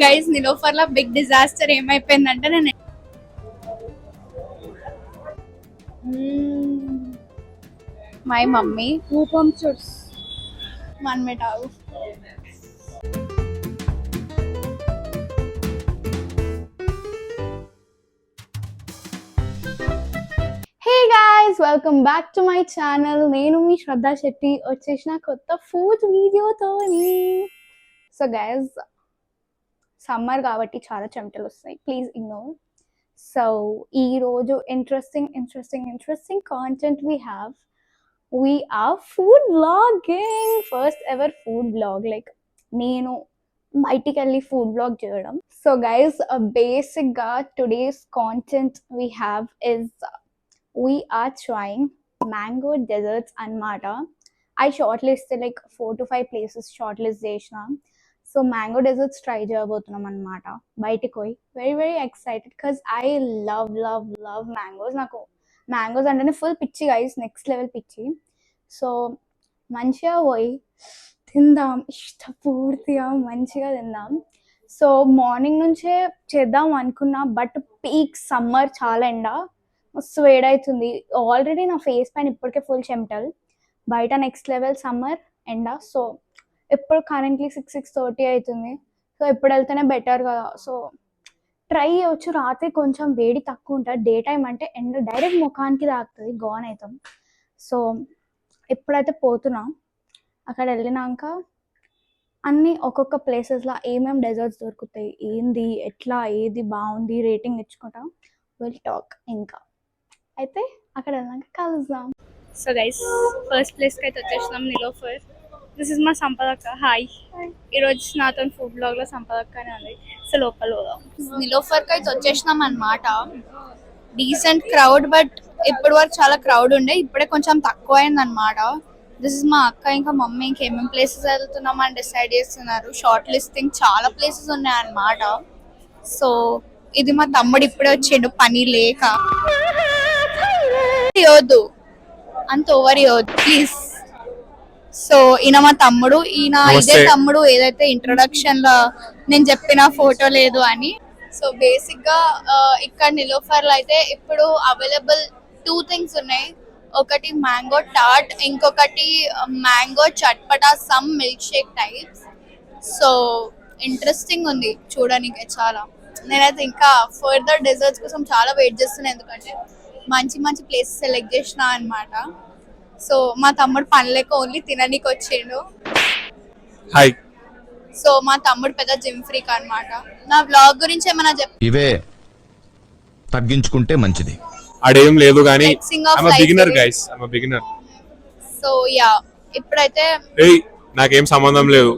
Guys Niloufer లో big disaster ఏమైపోయిందంటే నేను మై మమ్మీ రూపం చుట్స్ 1 minute ఆగు. Hey guys, welcome back to my channel. నేను మీ శ్రద్ధా శెట్టి వచ్చేసిన కొత్త ఫుడ్ వీడియోతోని. సో గైస్, సమ్మర్ కాబట్టి చాలా చెమటలు వస్తాయి, ప్లీజ్ ఇగ్నోర్. సో ఈ రోజు interesting content we are food vlogging, first ever food vlog, like నేను బయటికి వెళ్ళి ఫుడ్ బ్లాగ్ చేయడం. సో గైస్, బేసిక్ గా today's content we have is we are trying mango desserts అన్నమాట. I shortlisted like 4 to 5 places shortlist చేసిన. So mango desserts try చేయబోతున్నాం అనమాట బయటికి పోయి. Very excited because I love mangoes. నాకు mangoes అంటేనే ఫుల్ పిచ్చి గైస్, నెక్స్ట్ లెవెల్ పిచ్చి. సో మంచిగా పోయి తిందాం, ఇష్టపూర్తిగా మంచిగా తిందాం. సో మార్నింగ్ నుంచే చేద్దాం అనుకున్నా, బట్ పీక్ సమ్మర్, చాలా ఎండ, మస్తు వేడవుతుంది. ఆల్రెడీ నా ఫేస్ పైన ఇప్పటికే ఫుల్ చెమటలు, బయట నెక్స్ట్ లెవెల్ సమ్మర్, ఎండ. సో ఇప్పుడు కరెంట్లీ 6:30 అవుతుంది. సో ఇప్పుడు వెళ్తేనే బెటర్ కదా. సో ట్రై చేయవచ్చు. రాత్రి కొంచెం వేడి తక్కువ ఉంటుంది, డే టైం అంటే ఎండ డైరెక్ట్ ముఖానికి తాకుతుంది, గోన్ అవుతాం. సో ఎప్పుడైతే పోతున్నా, అక్కడ వెళ్ళినాక అన్నీ ఒక్కొక్క ప్లేసెస్లో ఏమేమి డెజర్ట్స్ దొరుకుతాయి, ఏంది ఎట్లా ఏది బాగుంది రేటింగ్ ఇచ్చుకుంటా, విల్ టాక్. ఇంకా అయితే అక్కడ వెళ్ళాక కలుద్దాం. సో గైస్, ఫస్ట్ ప్లేస్ కి అయితే వచ్చేసినాం, నిలోఫర్. దిస్ ఇస్ మా సంపదక్క. హాయ్. ఈరోజు నాతో ఫుడ్ బ్లాగ్ లో సంపదక్కనే ఉంది. సో లోపల పోదాం. నిలోఫర్ కి అయితే వచ్చేసినాం అనమాట. డీసెంట్ క్రౌడ్, బట్ ఇప్పటి వరకు చాలా క్రౌడ్ ఉండే, ఇప్పుడే కొంచెం తక్కువ అయింది అనమాట. దిస్ ఇస్ మా అక్క ఇంకా మమ్మీ ఇంకేమేమి ప్లేసెస్ వెళ్తున్నాం అని డిసైడ్ చేస్తున్నారు. షార్ట్ లిస్టింగ్ చాలా ప్లేసెస్ ఉన్నాయి అన్నమాట. సో ఇది మా తమ్ముడు ఇప్పుడే వచ్చిండు పని లేక. ఇవ్వద్దు, అంత ఓవర్ ఇవ్వద్దు ప్లీజ్. సో ఈయన మా తమ్ముడు, ఈయన ఇదే తమ్ముడు ఏదైతే ఇంట్రొడక్షన్ లో నేను చెప్పిన ఫోటో లేదు అని. సో బేసిక్ గా ఇక్కడ నిలోఫర్ లో అయితే ఇప్పుడు అవైలబుల్ 2 థింగ్స్ ఉన్నాయి. ఒకటి మ్యాంగో టార్ట్, ఇంకొకటి mango chatpata, some milk shake types. So interesting ఉంది చూడడానికి చాలా. నేనైతే ఇంకా ఫర్దర్ డెజర్ట్స్ కోసం చాలా వెయిట్ చేస్తున్నాను, ఎందుకంటే మంచి ప్లేసెస్ సెలెక్ట్ చేసిన అనమాట. సో మా తమ్ముడు పని లేక ఓన్లీ తిననీకి వచ్చిండు. హాయ్. సో మా తమ్ముడు పెద్ద జిమ్ ఫ్రీక్ అనమాట. నా వ్లాగ్ గురించి ఏమైనా ఇవే తగ్గించుకుంటే మంచిది. అడేం లేదు కానీ beginner guys, I'm beginner. So yeah, ఇప్పుడైతే నాకేం సంబంధం లేదు.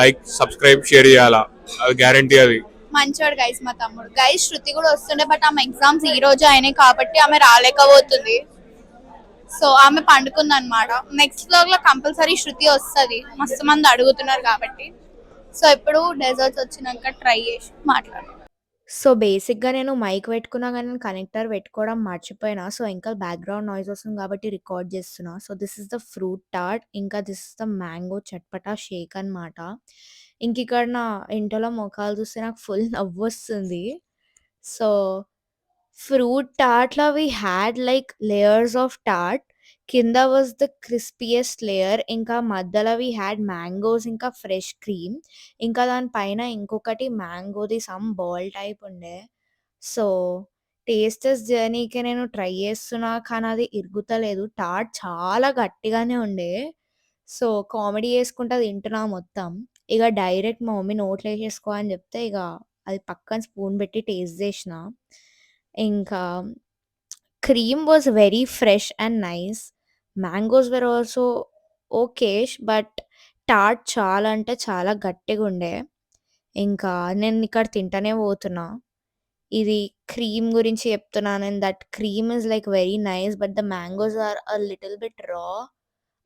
లైక్ సబ్స్క్రైబ్ షేర్ చేయాలా, అది గ్యారంటీ. అది మంచివాడు గైస్ మా తమ్ముడు. గైస్ శృతి కూడా వస్తుండే, బట్ ఆమె ఎగ్జామ్స్ ఈ రోజు అయినాయి కాబట్టి ఆమె రాలేకపోతుంది. సో ఆమె పండుకుంది అనమాట. నెక్స్ట్ వ్లాగ్ లో కంపల్సరీ శృతి వస్తుంది, మస్తు మంది అడుగుతున్నారు కాబట్టి. సో ఇప్పుడు డెజర్ట్స్ వచ్చినాక ట్రై చేసి మాట్లాడు. సో బేసిక్‌గా నేను మైక్ పెట్టుకున్నా గానీ నేను కనెక్టర్ పెట్టుకోవడం మర్చిపోయినా. సో ఇంకా బ్యాక్‌గ్రౌండ్ నాయిస్ వస్తుంది కాబట్టి రికార్డ్ చేస్తున్నా. So this is the fruit tart, ఇంకా this is the mango chatpata shake అనమాట. ఇంకిక్కడ నా ఇంట్లో మొఖాలు చూస్తే నాకు ఫుల్ నవ్వొస్తుంది. సో ఫ్రూట్ టార్ట్‌లో we had like layers of tart. కింద వాస్ ద క్రిస్పీయెస్ట్ లేయర్. ఇంకా మధ్యలో వి హ్యాడ్ మ్యాంగోస్, ఇంకా ఫ్రెష్ క్రీమ్. ఇంకా దాని పైన ఇంకొకటి మ్యాంగోది సమ్ బాల్ టైప్ ఉండే. సో టేస్టెస్ జర్నీకి నేను ట్రై చేస్తున్నా, కానీ అది ఇరుగుతలేదు. టార్ట్ చాలా గట్టిగానే ఉండే. సో కామెడీ చేసుకుంటా తింటున్నా మొత్తం. ఇక డైరెక్ట్ మా మమ్మీ నోట్లో వేసేసుకో అని చెప్తే ఇక అది పక్కన స్పూన్ పెట్టి టేస్ట్ చేసిన. ఇంకా cream was very fresh and nice. Mangoes were also okayish, but tart చాలా అంటే చాలా గట్టిగా ఉండే. ఇంకా నేను ఇక్కడ తింటానే పోతున్నా. ఇది క్రీమ్ గురించి చెప్తున్నా నేను. That cream is like very nice, but the mangoes are a little bit raw.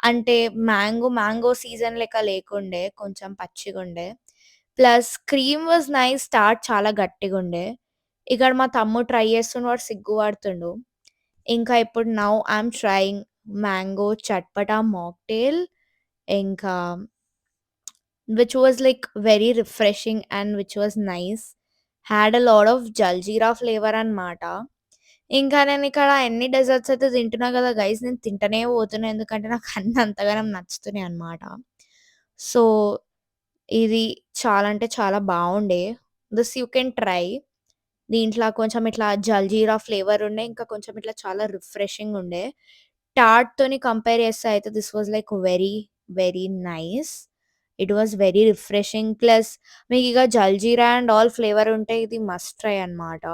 అంటే మ్యాంగో సీజన్ లెక్క లేకుండే, కొంచెం పచ్చిగుండే. Plus cream was nice, tart చాలా గట్టిగుండే. ఇక్కడ మా తమ్ముడు ట్రై చేస్తుండు, వాడు సిగ్గు పడుతుండు. ఇంకా ఇప్పుడు now I'm trying mango chatpata mocktail. ఇంకా which was like very refreshing and which was nice. Had a lot of jaljeera flavor అన్నమాట. ఇంకా నేను ఇక్కడ ఎన్ని డెజర్ట్స్ అయితే తింటున్నా కదా గైస్, నేను తింటనే పోతున్నా ఎందుకంటే నాకు అన్ని అంతగానం నచ్చుతున్నాయి అన్నమాట. సో ఇది చాలా అంటే చాలా బాగుండే. This you can try. దీంట్లో కొంచెం ఇట్లా జల్జీరా ఫ్లేవర్ ఉండే. ఇంకా కొంచెం ఇట్లా చాలా రిఫ్రెషింగ్ ఉండే. టార్ట్‌తోని కంపేర్ చేస్తే అయితే this was like very, very nice. It was very refreshing. Plus మీకిగ జల్జీరా అండ్ ఆల్ ఫ్లేవర్ ఉంటే ఇది మస్ట్ ట్రై అన్నమాట.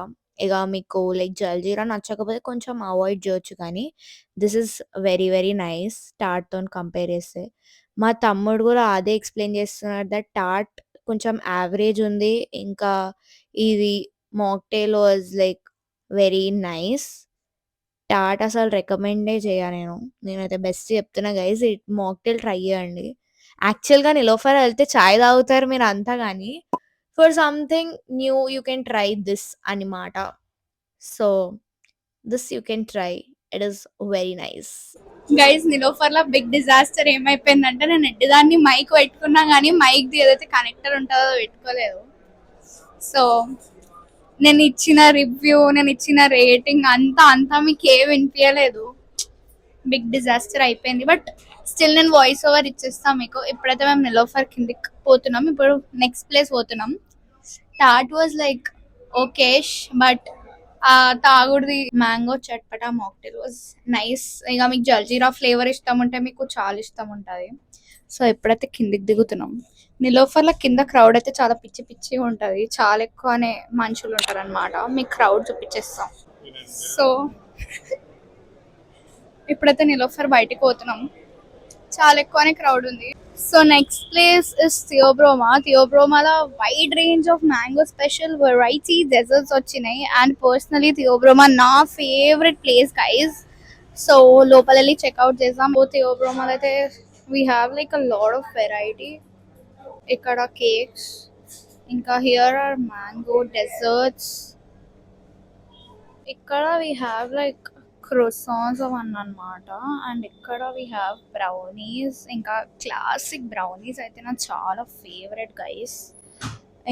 ఇగ మీకు లైక్ జల్జీరా నచ్చకపోతే కొంచెం అవాయిడ్ చేయొచ్చు కానీ, this is very, very nice టార్ట్‌తోని కంపేర్ చేస్తే. మా తమ్ముడు గూడా అదే ఎక్స్‌ప్లెయిన్ చేస్తున్నాడు దట్ టార్ట్ కొంచెం యావరేజ్ ఉంది. ఇంకా ఇది mocktail was like very nice. Tart అసలు రికమెండే చేయ నేను. నేనైతే బెస్ట్ చెప్తున్నా గైస్, మాక్‌టైల్ ట్రై చేయండి. యాక్చువల్‌గా నిలోఫర్ ఎళ్తే చాయ్ తాగుతారు మీరంతా గానీ, for something new you can try this అన్నమాట. So, this you can try. It is very nice. Guys Niloufer లో బిగ్ డిజాస్టర్ ఏమైపోయిందంటే, నేను ఎడ్డిదాన్ని మైక్ పెట్టుకున్నా కానీ మైక్ ది ఏదైతే కనెక్టర్ ఉంటుందో అది పెట్టుకోలేదు. సో నేను ఇచ్చిన రివ్యూ, నేను ఇచ్చిన రేటింగ్ అంతా మీకు ఏ వినిపించలేదు. బిగ్ డిజాస్టర్ అయిపోయింది. బట్ స్టిల్ నేను వాయిస్ ఓవర్ ఇచ్చేస్తాను మీకు. ఇప్పుడైతే మేము నిలోఫర్ కిందికి పోతున్నాం. ఇప్పుడు నెక్స్ట్ ప్లేస్ పోతున్నాం. Tart was like okayish, but తాగుడిది mango chatpata mocktail was nice. ఇక మీకు జల్జీరా ఫ్లేవర్ ఇష్టం ఉంటే మీకు చాలా ఇష్టం ఉంటుంది. సో ఎప్పుడైతే కిందికి దిగుతున్నాం, నిలోఫర్ల కింద క్రౌడ్ అయితే చాలా పిచ్చి పిచ్చిగా ఉంటుంది. చాలా ఎక్కువనే మనుషులు ఉంటారు అనమాట. మీకు క్రౌడ్ చూపించేస్తాం. సో ఇప్పుడైతే నిలోఫర్ బయటికి పోతున్నాం. చాలా ఎక్కువనే క్రౌడ్ ఉంది. So next place is Theobroma. థియోబ్రోమాలో wide range of mango special variety desserts వచ్చినాయి. అండ్ పర్సనలీ థియోబ్రోమా నా ఫేవరెట్ ప్లేస్ గైస్. సో లోపల వెళ్ళి చెక్అవుట్ చేద్దాం. థియోబ్రోమాలో అయితే we have like a lot of variety. ఇక్కడ కేక్స్, ఇంకా హియర్ ఆర్ మ్యాంగో డెజర్ట్స్. ఇక్కడ వీ హ్యావ్ లైక్ క్రోసాన్స్ అవన్నీ అనమాట. అండ్ ఇక్కడ వీ హ్యావ్ బ్రౌనీస్. ఇంకా క్లాసిక్ బ్రౌనీస్ అయితే నాకు చాలా ఫేవరెట్ గైస్.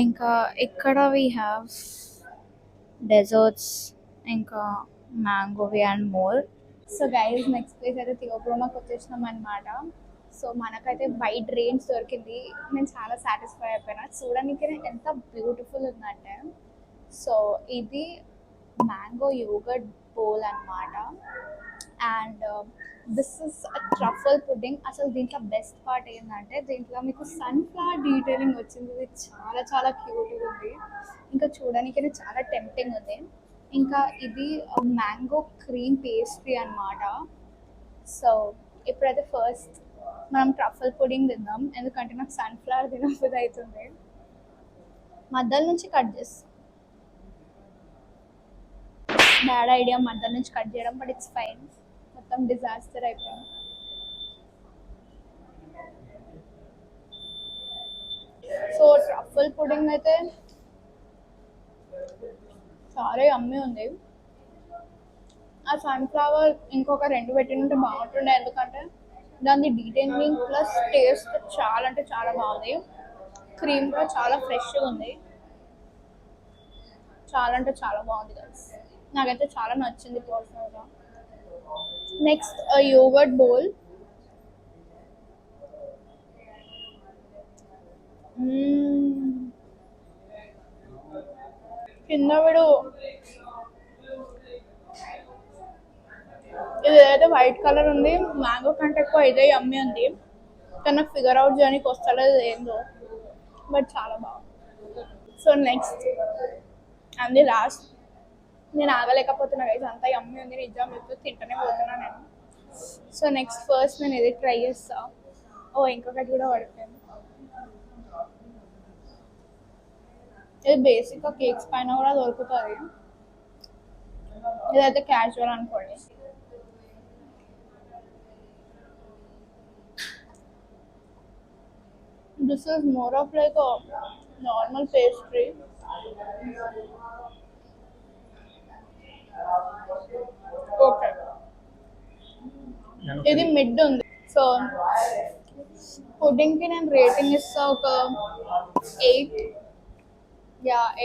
ఇంకా ఇక్కడ వీ హ్యావ్ డెజర్ట్స్, ఇంకా మ్యాంగోవి and more. So guys next place అయితే థియోబ్రోమాకి వచ్చేసినాం అనమాట. సో మనకైతే వైడ్ రేంజ్ దొరికింది. నేను చాలా సాటిస్ఫై అయిపోయినా. చూడడానికి ఎంత బ్యూటిఫుల్ ఉందంటే. సో ఇది మ్యాంగో యోగర్ట్ బౌల్ అన్నమాట. And this is truffle pudding. అసలు దీంట్లో బెస్ట్ పార్ట్ ఏంటంటే, దీంట్లో మీకు సన్ఫ్లవర్ డీటెయిలింగ్ వచ్చింది. ఇది చాలా చాలా క్యూట్గా ఉంది. ఇంకా చూడడానికి చాలా టెంప్టింగ్ ఉంది. ఇంకా ఇది మ్యాంగో క్రీమ్ పేస్ట్రీ అన్నమాట. సో ఇప్పుడైతే ఫస్ట్ మనం ట్రఫల్ పుడింగ్ తిందాం, ఎందుకంటే నాకు సన్ఫ్లవర్ తినబుద్ధి అవుతుంది. మధ్యలో నుంచి కట్ చేస్తాం. బ్యాడ్ ఐడియా మధ్యలో నుంచి కట్ చేయడం, బట్ ఇట్స్ ఫైన్. మొత్తం డిజాస్టర్ అయిపోయింది. సో ట్రఫల్ పుడింగ్ అయితే చాలా యమ్మీ ఉంది. ఆ సన్ఫ్లవర్ ఇంకొక 2 పెట్టినంటే బాగుంటుండే, ఎందుకంటే దాని డీటెయిలింగ్ ప్లస్ టేస్ట్ చాలా అంటే చాలా బాగుంది. క్రీమ్ కూడా చాలా ఫ్రెష్గా ఉంది. చాలా అంటే చాలా బాగుంది గైస్. నాకైతే చాలా నచ్చింది పర్సనల్గా. Next yoghurt bowl. కింద విడు ఇది ఏదైతే వైట్ కలర్ ఉంది, మ్యాంగో కంటే ఎక్కువ ఇదే యమ్మీ ఉంది. కానీ నాకు ఫిగర్ అవుట్ చేయడానికి వస్తలేదు ఏందో, బట్ చాలా బాగుంది. So next and the last. నేను ఆగలేకపోతున్నా గైస్, అంతా యమ్మీ ఉంది. నిజం చెప్తూ తింటూనే పోతున్నా నేను. సో నెక్స్ట్ ఫస్ట్ నేను ఇది ట్రై చేస్తా. ఓ ఇంకొకటి కూడా పడిపోయింది. ఇది బేసిక్గా కేక్స్ పైన కూడా దొరుకుతుంది. ఇదైతే క్యాజువల్ అనుకోండి. This is more of like a normal pastry. Okay. ఇది మిడ్ ఉంది. సో పుడ్డింగ్ కి నేను రేటింగ్ ఇస్తా ఒక 8.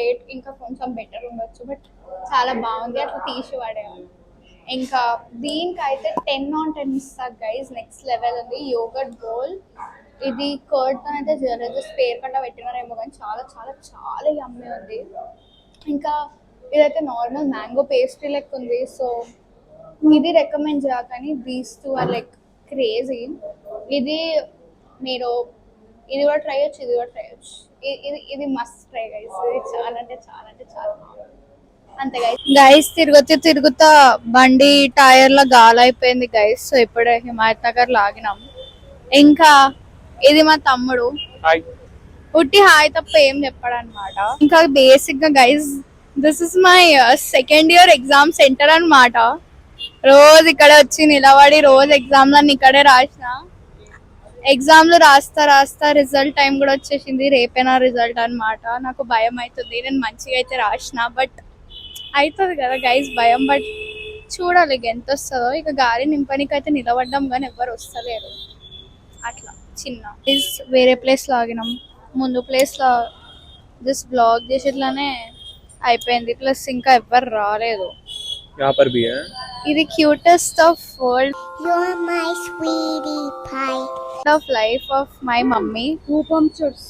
8 ఇంకా కొంచెం బెటర్ ఉండొచ్చు, బట్ చాలా బాగుంది, అట్లా తీసి పడేయాలి. ఇంకా దీనికి అయితే 10/10 ఇస్తా గైస్. నెక్స్ట్ లెవెల్ ఉంది. యోగర్ట్ బౌల్, ఇది కర్డ్ తో అయితే చేయలేదు, స్పేర్ కట్ట పెట్టినారేమో కానీ చాలా చాలా చాలా యమ్మీ ఉంది. ఇంకా ఇదైతే నార్మల్ మ్యాంగో పేస్ట్రీ లెక్క ఉంది. సో ఇది రికమెండ్ చేయ, కానీ these two are like crazy. ఇది మీరు ఇది కూడా ట్రై చేయొచ్చు, ఇది కూడా ట్రై చేయొచ్చు. ఇది మస్ట్ ట్రై గైస్. ఇది చాలా అంటే చాలా అంటే చాలా బాగుంది. అంతే గైస్ తిరుగుతా బండి టైర్ లో గాలైపోయింది గైస్. సో ఇప్పుడే హిమాయత్ నగర్ లాగినాం. ఇంకా ఇది మా తమ్ముడు, ఉట్టి హాయ్ తప్ప ఏం చెప్పాడు అనమాట. ఇంకా బేసిక్ గా guys, this is my second year exam centre అనమాట. రోజు ఇక్కడ వచ్చి నిలబడి రోజు ఎగ్జామ్లన్నీ ఇక్కడే రాసిన. ఎగ్జామ్లు రాస్తా రిజల్ట్ టైం కూడా వచ్చేసింది. రేపేనా రిజల్ట్ అనమాట. నాకు భయం అవుతుంది. నేను మంచిగా అయితే రాసిన, బట్ అవుతుంది కదా గైస్ భయం. బట్ చూడాలి ఇక ఎంత వస్తుందో. ఇక గాలి నింపనికి అయితే నిలబడ్డాం కానీ ఎవరు వస్తలేరు. అట్లా చిన్న వేరే ప్లేస్ లాగినాం. ముందు ప్లేస్ లో జస్ట్ బ్లాగ్ చేసేట్లానే అయిపోయింది. ప్లస్ ఇంకా ఎవ్వరు రాలేదు. ఇది cutest of world of life of my mummy. 2 punctures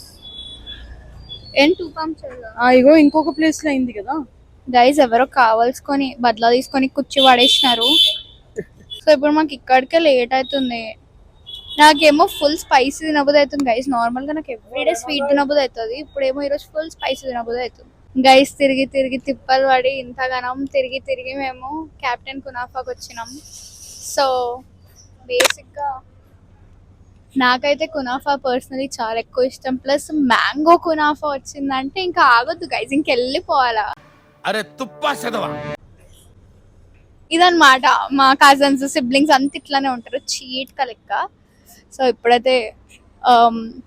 and 2 punctures. ఇగో ఇంకొక ప్లేస్ లో అయింది కదా గైస్. ఎవరో కావాల్సుకొని బదలా తీసుకొని కుర్చీ పడేసినారు. సో ఇప్పుడు మాకు ఇక్కడికే లేట్ అవుతుంది. నాకేమో ఫుల్ స్పైసీ తినబుద్ధి అవుతుంది గైస్. నార్మల్ గా నాకు ఎవ్రీడే స్వీట్ తినబుద్ధి అవుతుంది. ఇప్పుడేమో ఈరోజు ఫుల్ స్పైసీ తినబుద్ధి అవుతుంది గైస్. తిరిగి తిప్పలు పడి ఇంతగానం తిరిగి మేము క్యాప్టెన్ కునాఫాకి వచ్చినాం. సో బేసిక్ గా నాకైతే కునాఫా పర్సనలీ చాలా ఎక్కువ ఇష్టం. ప్లస్ మ్యాంగో కునాఫా వచ్చిందంటే ఇంకా ఆగొద్దు గైస్, ఇంకెళ్ళిపోవాలా. అరే తుప్పా చదవా. ఇదన్నమాట మా కజన్స్ సిబ్లింగ్స్ అంతా ఇట్లానే ఉంటారు, చీట్ క లెక్క. సో ఇప్పుడైతే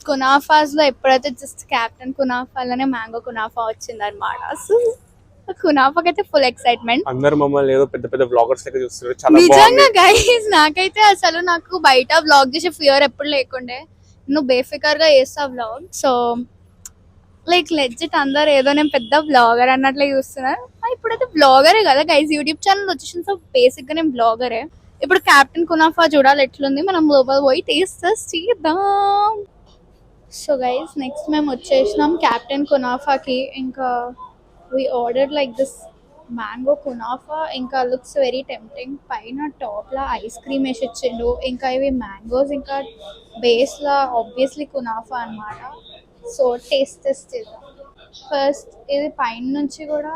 కునాఫాస్ లో ఎప్పుడైతే జస్ట్ క్యాప్టెన్ కునాఫాలోనే మ్యాంగో కునాఫా వచ్చింది అనమాట. సో కునాఫాకైతే ఫుల్ ఎక్సైట్మెంట్. అందరు మమ్మల్ని ఏదో పెద్ద పెద్ద బ్లాగర్స్ లెక్క చూస్తారు. చాలా నిజంగా గైస్, నాకైతే అసలు నాకు బయట బ్లాగ్ చేసే ఫియర్ ఎప్పుడు లేకుండే. నువ్వు బేఫికర్ గా చేస్తా బ్లాగ్. సో లైక్ లెజిట్ అందరు ఏదో నేను పెద్ద బ్లాగర్ అన్నట్లే చూస్తున్నారు. ఇప్పుడైతే బ్లాగరే కదా గైస్, యూట్యూబ్ ఛానల్ వచ్చేసింది. సో బేసిక్ గా నేను బ్లాగరే. ఇప్పుడు క్యాప్టెన్ కునాఫా చూడాలి ఎట్లుంది, మనం లోపల పోయి టేస్ట్ చేద్దాం. సో గైస్ నెక్స్ట్ మేము వచ్చేసినాం క్యాప్టెన్ కునాఫాకి. ఇంకా we ordered like this mango kunafa. ఇంకా లుక్స్ వెరీ టెంప్టింగ్. పైన టాప్ లా ఐస్ క్రీమ్ వేసి ఇచ్చిండు. ఇంకా ఇవి మ్యాంగోస్, ఇంకా బేస్ లా ఆబ్వియస్లీ కునాఫా అన్నమాట. సో టేస్ట్ చేద్దాం. ఫస్ట్ ఇది పైన నుంచి కూడా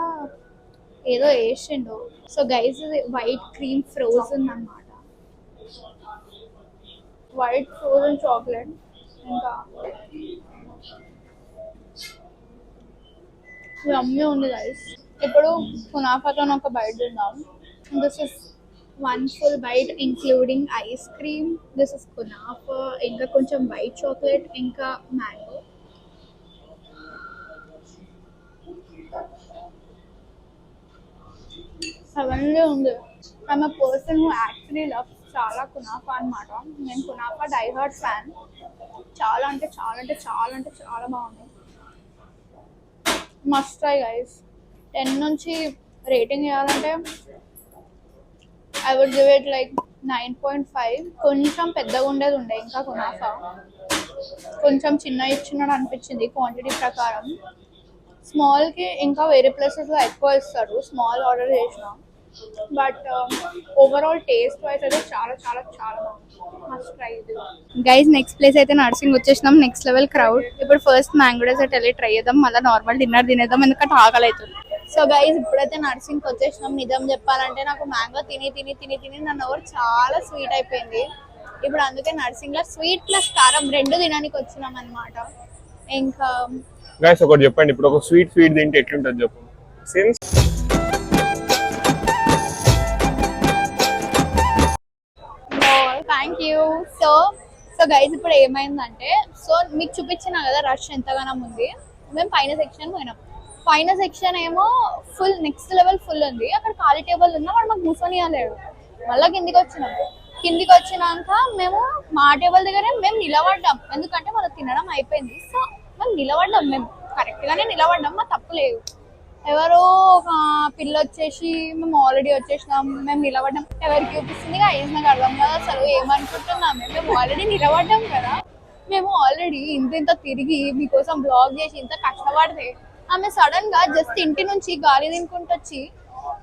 ఏదో వేసిండు. సో గైస్ ఇది వైట్ క్రీమ్ ఫ్రోజన్ అన్నమాట, వైట్ ఫ్రోజన్ చాక్లెట్. ఇంకా యమ్మీ ఉంది గైస్. ఇప్పుడు కునాఫాతో ఒక బైట్ తిందాం. This is 1 full bite including ice cream. This is kunafa, ఇంకా కొంచెం వైట్ చాక్లెట్, ఇంకా మ్యాంగో. అవన్నీ ఉంది. I'm a person who actually loves చాలా కునాఫా అన్నమాట. నేను కునాఫా డై హార్ట్ ఫ్యాన్. చాలా అంటే చాలా అంటే చాలా అంటే చాలా బాగుంది. Must try guys. 10 నుంచి రేటింగ్ ఇవ్వాలంటే I would give it like 9.5. కొంచెం పెద్దగా ఉండేది ఉండే ఇంకా కునాఫా, కొంచెం చిన్న ఇచ్చినాడు అనిపించింది క్వాంటిటీ ప్రకారం. స్మాల్కి ఇంకా వేరే ప్లేసెస్లో ఎక్కువ ఇస్తారు, స్మాల్ ఆర్డర్ చేసిన. బట్ ఓవరాల్ టేస్ట్ వైజ్ అయితే చాలా చాలా చాలా బాగుంది. మస్ట్ ట్రై ఇది గైస్. నెక్స్ట్ ప్లేస్ అయితే నర్సింగ్ వచ్చేసినాం. Next level crowd. ఇప్పుడు ఫస్ట్ మ్యాంగో డెజర్ట్ వెళ్ళి ట్రై చేద్దాం, మళ్ళీ నార్మల్ డిన్నర్ తినేద్దాం, ఎందుకంటే ఆకలి అవుతుంది. సో గైస్ ఇప్పుడైతే నర్సింగ్కి వచ్చేసినాం. నిజం చెప్పాలంటే నాకు మ్యాంగో తిని తిని తిని తిని నన్ను ఎవరు చాలా స్వీట్ అయిపోయింది. ఇప్పుడు అందుకే నర్సింగ్ లో స్వీట్ ప్లస్ కారం 2 తినడానికి వచ్చినాం అనమాట. ఇంకా గైస్ ఒకటి చెప్పండి, ఇప్పుడు ఒక స్వీట్ తింటే ఎట్లుంటుంది చెప్పు. Since thank you. So guys ఇప్పుడు ఏమైందంటే, సో మీకు చూపించినా కదా రష్ ఎంతగానో ఉంది. మేము పైన సెక్షన్ పోయినాం. పైన సెక్షన్ ఏమో ఫుల్ నెక్స్ట్ లెవెల్ ఫుల్ ఉంది. అక్కడ ఖాళీ టేబుల్ ఉన్నా వాడు మాకు కూర్చొని ఇవ్వలేడు. మళ్ళీ కిందికి వచ్చినాం. కిందికి వచ్చినాక మేము మా టేబుల్ దగ్గర మేము నిలబడ్డాం, ఎందుకంటే మనం తినడం అయిపోయింది. సో మేము నిలబడ్డాం, మేము కరెక్ట్ గానే నిలబడ్డాం, మా తప్పు లేదు. ఎవరో ఒక పిల్ల వచ్చేసి మేము ఆల్రెడీ వచ్చేసినాం, మేము నిలబడ్డాం, ఎవరికి చూపిస్తుంది నాకు అర్థం కదా. అసలు ఏమనుకుంటున్నాం, మేము ఆల్రెడీ నిలబడ్డాం కదా. మేము ఆల్రెడీ ఇంత తిరిగి మీకోసం బ్లాగ్ చేసి ఇంత కష్టపడితే ఆమె సడన్ గా జస్ట్ ఇంటి నుంచి గాలి తినుకుంటూ వచ్చి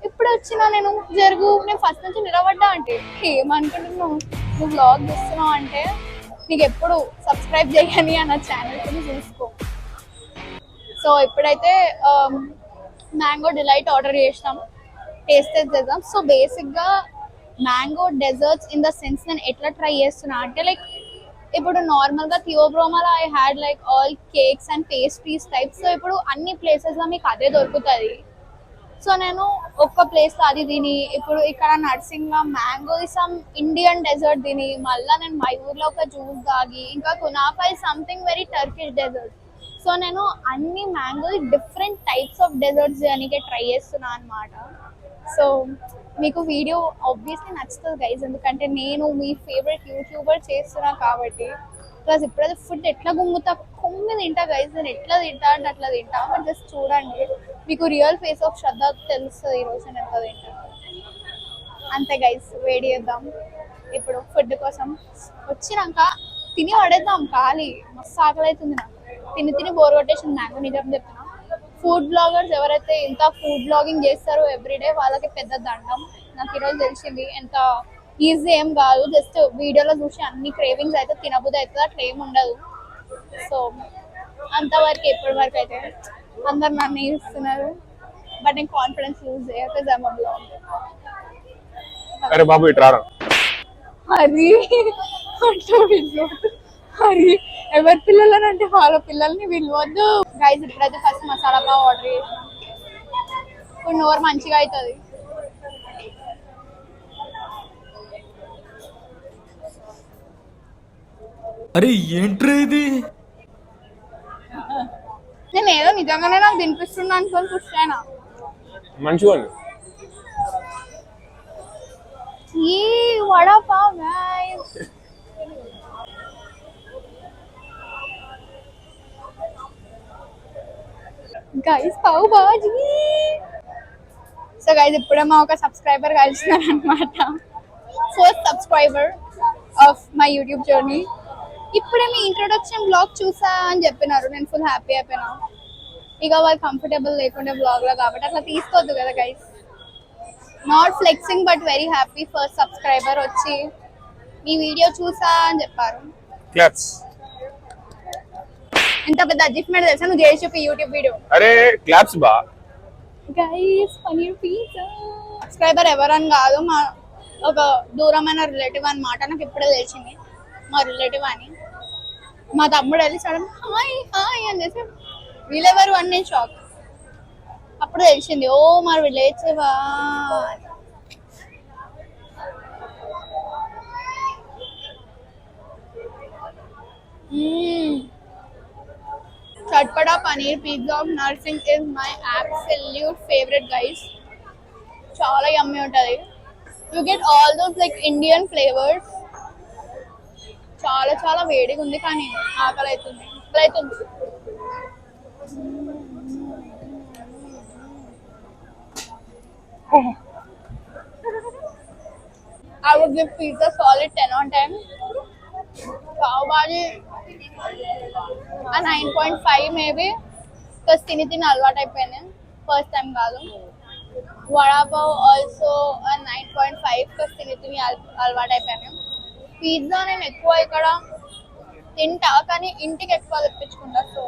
ఇప్పుడు వచ్చినా నేను నేను ఫస్ట్ నుంచి నిలబడ్డా అంటే ఏమనుకుంటున్నావు, నువ్వు బ్లాగ్ చేస్తున్నావు అంటే నీకు ఎప్పుడు సబ్స్క్రైబ్ చేయని అన్న ఛానల్ చూసుకో. సో ఇప్పుడైతే మ్యాంగో డిలైట్ ఆర్డర్ చేసినాం, టేస్ట్ చేద్దాం. సో బేసిక్ గా mango desserts in the sense నేను ఎట్లా ట్రై చేస్తున్నా అంటే లైక్ ఇప్పుడు నార్మల్ గా థియోబ్రోమాలో I had like all cakes and pastries type. So ఇప్పుడు అన్ని ప్లేసెస్ లో మీకు అదే దొరుకుతుంది. సో నేను ఒక్క ప్లేస్ లో అది తిని, ఇప్పుడు ఇక్కడ నర్సింగ్ లో మ్యాంగో సమ్ ఇండియన్ డెజర్ట్ తిని, మళ్ళీ నేను మై ఊర్లో ఒక జ్యూస్ తాగి, ఇంకా kunafa is something very Turkish dessert. So నేను అన్ని mango different types of desserts చేయడానికి ట్రై చేస్తున్నా అనమాట. సో మీకు వీడియో ఆబ్వియస్లీ నచ్చుతుంది గైజ్, ఎందుకంటే నేను మీ ఫేవరెట్ యూట్యూబర్ చేస్తున్నా కాబట్టి. ప్లస్ ఇప్పుడైతే ఫుడ్ ఎట్లా కొమ్మి తింటా గైజ్, నేను ఎట్లా తింటా అంటే అట్లా తింటా. బట్ జస్ట్ చూడండి, మీకు రియల్ ఫేస్ ఆఫ్ శ్రద్ధ తెలుస్తుంది ఈరోజు నేను ఎంత తింటా. అంతే గైజ్, వేడి చేద్దాం ఇప్పుడు ఫుడ్ కోసం. వచ్చినాక తిని పడేద్దాం, ఖాళీ మస్తు ఆకలి అవుతుంది నాకు. తిని బోర్ కొట్టేసింది మ్యాంగో, నిజం చెప్తున్నా. ఫుడ్ బ్లాగర్స్ ఎవరైతే ఇంత ఫుడ్ బ్లాగింగ్ చేస్తారో ఎవ్రీడే వాళ్ళకి పెద్ద దండం. నాకు ఈరోజు తెలిసింది ఎంత ఈజీ ఏం కాదు, జస్ట్ వీడియోలో చూసి అన్ని క్రేవింగ్స్ అయితే తినబుద్ధి అవుతుంది, అట్లా ఏమి ఉండదు. సో అంతవరకు ఎప్పటి వరకు అయితే అందరు నన్ను ఇస్తున్నారు, బట్ నేను కాన్ఫిడెన్స్ లూజ్ చేయకుండా అరే బాబు ఇట్రా అది అది ఎవరి పిల్లలని అంటే వాళ్ళ పిల్లల్ని పిలవద్దు గైజ్. ఇప్పుడైతే ఫస్ట్ మసాలా పావ్ ఆర్డర్ చేసినాం, ఇప్పుడు నోరు మంచిగా అవుతుంది. అరే ఏంట్రా ఇది? నేను ఏదో నిజంగానే నాకు తినిపిస్తున్నా అనుకొని చూసానా, మంచిగా ఈ vada pav guys. Guys pav bhaji. So guys ఇప్పుడే మా ఒక సబ్స్క్రైబర్ కలిసినారు అనమాట, first subscriber of my YouTube journey. ఇప్పుడే మీ ఇంట్రొడక్షన్ బ్లాగ్ చూసా అని చెప్పినారు, నేను ఫుల్ హ్యాపీ అయిపోయినా. ఇక వాళ్ళు కంఫర్టబుల్ లేకుండే బ్లాగ్ లో కాబట్టి అట్లా తీసుకోవద్దు కదా guys. Not flexing but very happy. First subscriber వచ్చి మీ వీడియో చూసా అని చెప్పారు. క్లాప్స్. ఎంత పెద్ద అచీవ్మెంట్ తెలుసా, నువ్వు చేసి చెప్పి యూట్యూబ్ వీడియో. అరే క్లాప్స్ బా గైస్ పనీర్ పిజ్జా. సబ్స్క్రైబర్ ఎవరని కాదు, మా ఒక దూరమైన రిలేటివ్ అన్నమాట. నాకు ఇప్పుడే తెలిసింది మా రిలేటివ్ అని. మా తమ్ముడు వెళ్ళి సడన్ హాయ్ హాయ్ అని చేసి వీళ్ళెవరు అని నేను షాక్. అప్పుడు తెలిసింది ఓ మా రిలేటివా. Chatpata paneer pizza of Narsing is my absolute favourite guys. చాలా యమ్మీ ఉంటుంది. You get all those like Indian flavours. చాలా చాలా వేడిగా ఉంది కానీ ఆకలి అవుతుంది. I would give pizza solid 10 on 10. Pav Bhaji a 9.5 maybe, because తిని అలవాటు అయిపోయింది, ఫస్ట్ టైం కాదు. వడా పావ్ ఆల్సో 9.5 because తిని అలవాటు అయిపోయాను. పిజ్జా నేను ఎక్కువ ఇక్కడ తింటా కానీ ఇంటికి ఎక్కువ తెప్పించుకుంటా. సో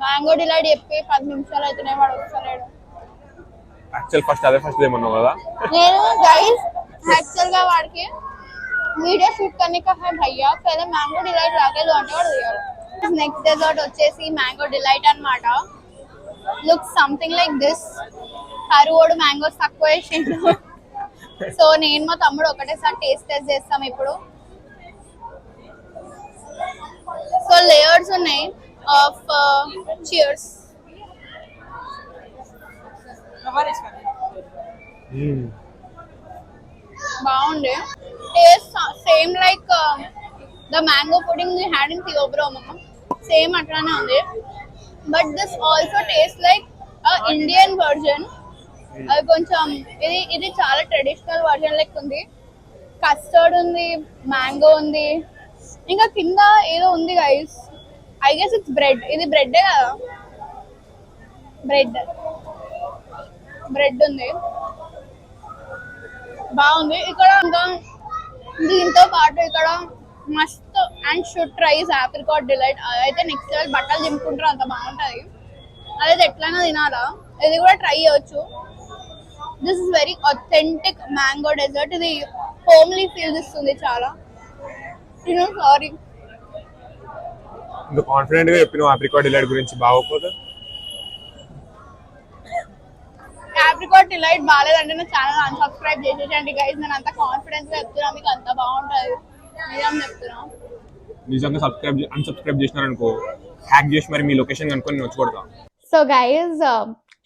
మ్యాంగో డిలైట్ చెప్పి 10 నిమిషాలు అయితేనే వాడు వస్తలేడు. యాక్చువల్ ఫస్ట్ అదే ఫస్ట్ ఏమన్నావు కదా. నేను గైస్ యాక్చువల్ గా వాడికి वीडियो शूट करने का है भैया, पहले मैंगो डिलाइट लाके दो అంటే వాడు దిగాడు. నెక్స్ట్ డెజర్ట్ వచ్చేసి మ్యాంగో డిలైట్ అన్నమాట. Look something like this. కరువోడు మ్యాంగోస్ తక్కువ వేసిండు. సో నేను మా తమ్ముడు ఒకటేసారి టేస్ట్ చేస్తాం ఇప్పుడు. సో లేయర్స్ ఉన్నాయి ఆఫ్ చియర్స్. బాగుంది. Taste same like the mango pudding we had in Theobroma, same అట్లానే ఉంది. But this also taste like Indian version. అది కొంచెం ఇది చాలా ట్రెడిషనల్ వర్జన్ లెక్క ఉంది. కస్టర్డ్ ఉంది, మ్యాంగో ఉంది, ఇంకా కింద ఏదో ఉంది guys. I guess it's bread. ఇది బ్రెడ్ కదా, బ్రెడ్ ఉంది. బాగుంది. ఇక్కడ ఇంకా దీంతో పాటు ఇక్కడ must and should tries apricot delight. అదైతే నెక్స్ట్ లెవెల్. బట్టలు దింపుకుంటారు, అంత బాగుంటది. అదైతే ఎట్లయినా తినాలా. ఇది కూడా ట్రై చేయొచ్చు. This is very authentic mango dessert. ఇది హోమ్లీ ఫీల్స్ ఇస్తుంది చాలా. సారీ, ఇంకా కాన్ఫిడెంట్ గా చెప్పిన ఆప్రికాట్ డిలైట్ గురించి బాగోకపోతే. ఆప్రికాట్ డిలైట్ బాగాలేదంటే నా ఛానల్ అన్సబ్స్క్రైబ్ చేసేసండి గైస్. నేను అంత కాన్ఫిడెన్స్ గా చెప్తున్నా, మీకు అంత బాగుంటది నిజం చెప్తున్నా. నిజంగా అన్సబ్స్క్రైబ్ చేసినారనుకో, హ్యాక్ చేసి మరి మీ లొకేషన్ కనుక్కొని నేను వచ్చి కొడతా. సో గైజ్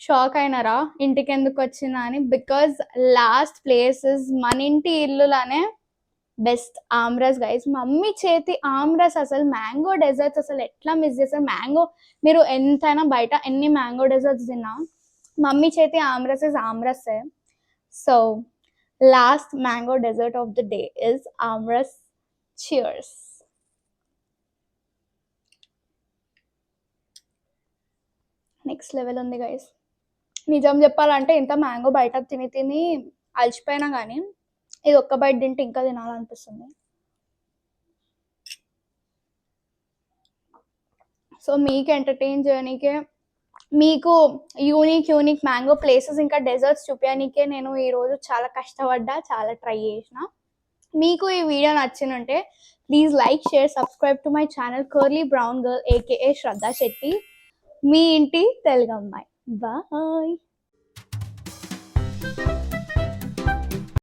షాక్ అయినారా ఇంటికి ఎందుకు వచ్చినా అని? బికాజ్ లాస్ట్ ప్లేసెస్ మన ఇంటి ఇల్లులానే బెస్ట్ ఆమ్రస్ గైస్. మమ్మీ చేతి ఆమ్రస్, అసలు మ్యాంగో డెజర్ట్స్ అసలు ఎట్లా మిస్ చేస్తారు. మ్యాంగో మీరు ఎంతైనా బయట ఎన్ని మ్యాంగో డెజర్ట్స్ తిన్నా మమ్మీ చేతి aamras is aamras. So last mango dessert of the day is aamras. Cheers. Next level ఉంది గైస్. నిజం చెప్పాలంటే ఇంత మ్యాంగో బయట తిని తిని అలసిపోయినా కానీ ఇది ఒక్క బయట తింటే ఇంకా తినాలనిపిస్తుంది. సో మీకు ఎంటర్టైన్ చేయడానికే, మీకు యూనిక్ మ్యాంగో ప్లేసెస్ ఇంకా డెజర్ట్స్ చూపించడానికే నేను ఈరోజు చాలా కష్టపడ్డా, చాలా ట్రై చేసిన. మీకు ఈ వీడియో నచ్చినుంటే please like, share, subscribe to my channel Curly Brown Girl aka Shraddha Shetty, మీ ఇంటి తెలుగు అమ్మాయి. బాయ్.